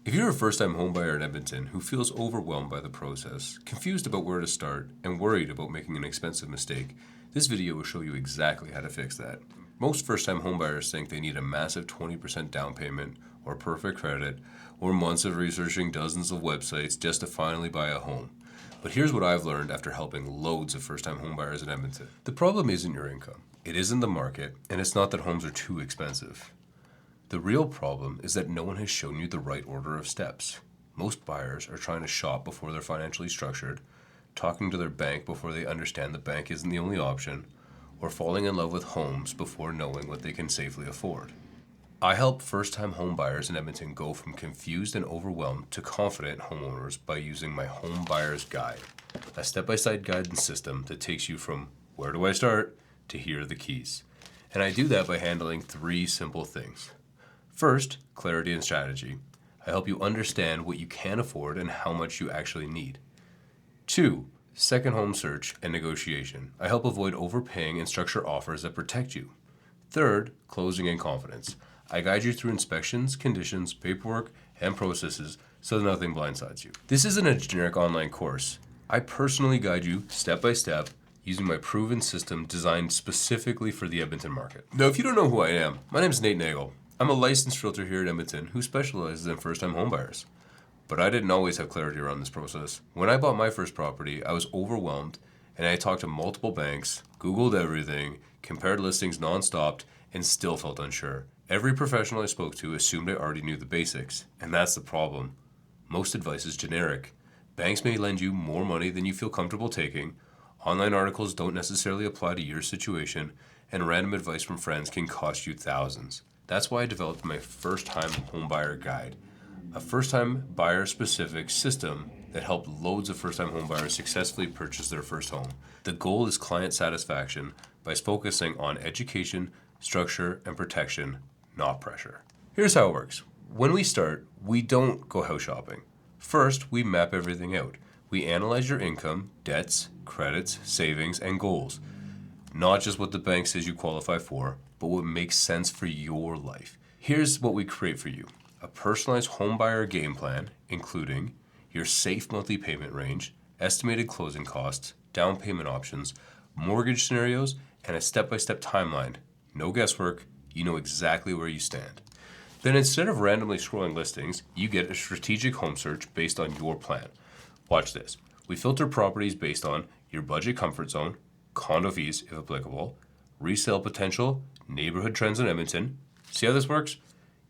If you're a first-time homebuyer in Edmonton who feels overwhelmed by the process, confused about where to start, and worried about making an expensive mistake, this video will show you exactly how to fix that. Most first-time homebuyers think they need a massive 20% down payment, or perfect credit, or months of researching dozens of websites just to finally buy a home. But here's what I've learned after helping loads of first-time homebuyers in Edmonton. The problem isn't your income. It isn't the market, and it's not that homes are too expensive. The real problem is that no one has shown you the right order of steps. Most buyers are trying to shop before they're financially structured, talking to their bank before they understand the bank isn't the only option, or falling in love with homes before knowing what they can safely afford. I help first-time home buyers in Edmonton go from confused and overwhelmed to confident homeowners by using my Home Buyer's Guide, a step-by-step guidance system that takes you from where do I start to here are the keys. And I do that by handling 3 simple things. First, clarity and strategy. I help you understand what you can afford and how much you actually need. 2, second home search and negotiation. I help avoid overpaying and structure offers that protect you. Third, closing and confidence. I guide you through inspections, conditions, paperwork, and processes so nothing blindsides you. This isn't a generic online course. I personally guide you step by step using my proven system designed specifically for the Edmonton market. Now, if you don't know who I am, my name is Nate Nagel. I'm a licensed realtor here at Edmonton who specializes in first-time homebuyers. But I didn't always have clarity around this process. When I bought my first property, I was overwhelmed and I talked to multiple banks, Googled everything, compared listings nonstop, and still felt unsure. Every professional I spoke to assumed I already knew the basics, and that's the problem. Most advice is generic. Banks may lend you more money than you feel comfortable taking, online articles don't necessarily apply to your situation, and random advice from friends can cost you thousands. That's why I developed my first-time homebuyer guide, a first-time buyer-specific system that helped loads of first-time homebuyers successfully purchase their first home. The goal is client satisfaction by focusing on education, structure, and protection, not pressure. Here's how it works. When we start, we don't go house shopping. First, we map everything out. We analyze your income, debts, credits, savings, and goals. Not just what the bank says you qualify for, but what makes sense for your life. Here's what we create for you. A personalized homebuyer game plan, including your safe monthly payment range, estimated closing costs, down payment options, mortgage scenarios, and a step-by-step timeline. No guesswork, you know exactly where you stand. Then instead of randomly scrolling listings, you get a strategic home search based on your plan. Watch this. We filter properties based on your budget comfort zone, condo fees if applicable, resale potential, neighborhood trends in Edmonton. See how this works?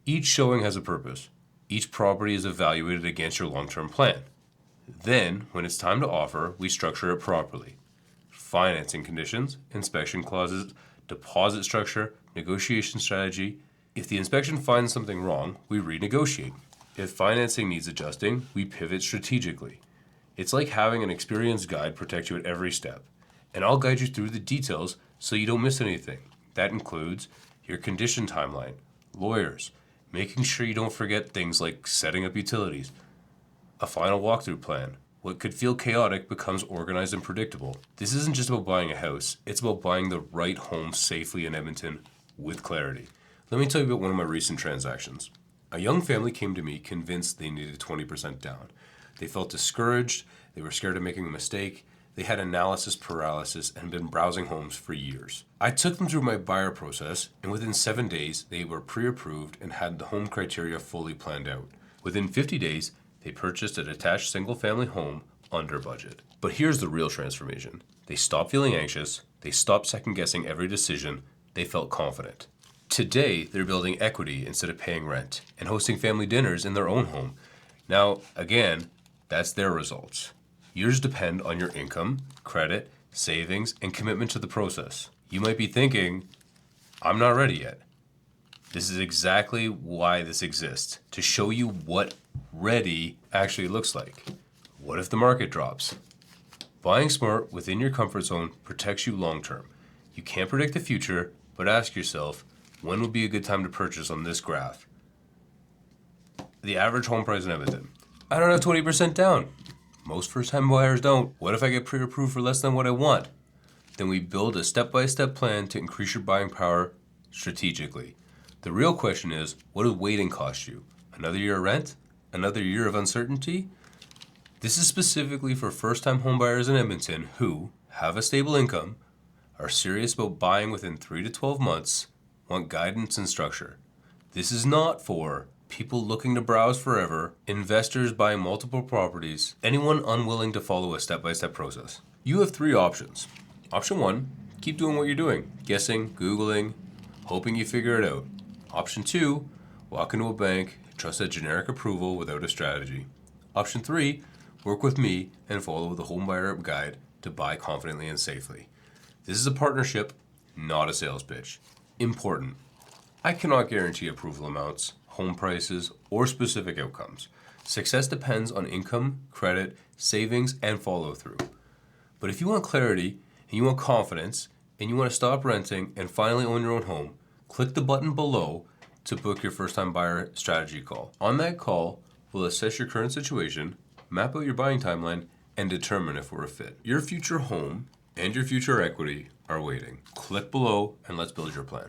Each showing has a purpose. Each property is evaluated against your long-term plan. Then, when it's time to offer, we structure it properly. Financing conditions, inspection clauses, deposit structure, negotiation strategy. If the inspection finds something wrong, we renegotiate. If financing needs adjusting, we pivot strategically. It's like having an experienced guide protect you at every step. And I'll guide you through the details so you don't miss anything. That includes your condition timeline, lawyers, making sure you don't forget things like setting up utilities, a final walkthrough plan. What could feel chaotic becomes organized and predictable. This isn't just about buying a house, it's about buying the right home safely in Edmonton with clarity. Let me tell you about one of my recent transactions. A young family came to me convinced they needed 20% down. They felt discouraged, they were scared of making a mistake, they had analysis paralysis and been browsing homes for years. I took them through my buyer process, and within 7 days, they were pre-approved and had the home criteria fully planned out. Within 50 days, they purchased a detached single-family home under budget. But here's the real transformation. They stopped feeling anxious, they stopped second-guessing every decision, they felt confident. Today, they're building equity instead of paying rent and hosting family dinners in their own home. Now, again, that's their results. Yours depend on your income, credit, savings, and commitment to the process. You might be thinking, I'm not ready yet. This is exactly why this exists, to show you what ready actually looks like. What if the market drops? Buying smart within your comfort zone protects you long term. You can't predict the future, but ask yourself, when would be a good time to purchase on this graph? The average home price in Edmonton. I don't have 20% down. Most first-time buyers don't. What if I get pre-approved for less than what I want? Then we build a step-by-step plan to increase your buying power strategically. The real question is, what does waiting cost you? Another year of rent? Another year of uncertainty? This is specifically for first-time homebuyers in Edmonton who have a stable income, are serious about buying within 3 to 12 months, want guidance and structure. This is not for people looking to browse forever, investors buying multiple properties, anyone unwilling to follow a step-by-step process. You have 3 options. Option 1, keep doing what you're doing, guessing, Googling, hoping you figure it out. Option 2, walk into a bank, trust a generic approval without a strategy. Option 3, work with me and follow the homebuyer guide to buy confidently and safely. This is a partnership, not a sales pitch. Important. I cannot guarantee approval amounts, home prices, or specific outcomes. Success depends on income, credit, savings, and follow-through. But if you want clarity, and you want confidence, and you want to stop renting and finally own your own home, click the button below to book your first-time buyer strategy call. On that call, we'll assess your current situation, map out your buying timeline, and determine if we're a fit. Your future home and your future equity are waiting. Click below and let's build your plan.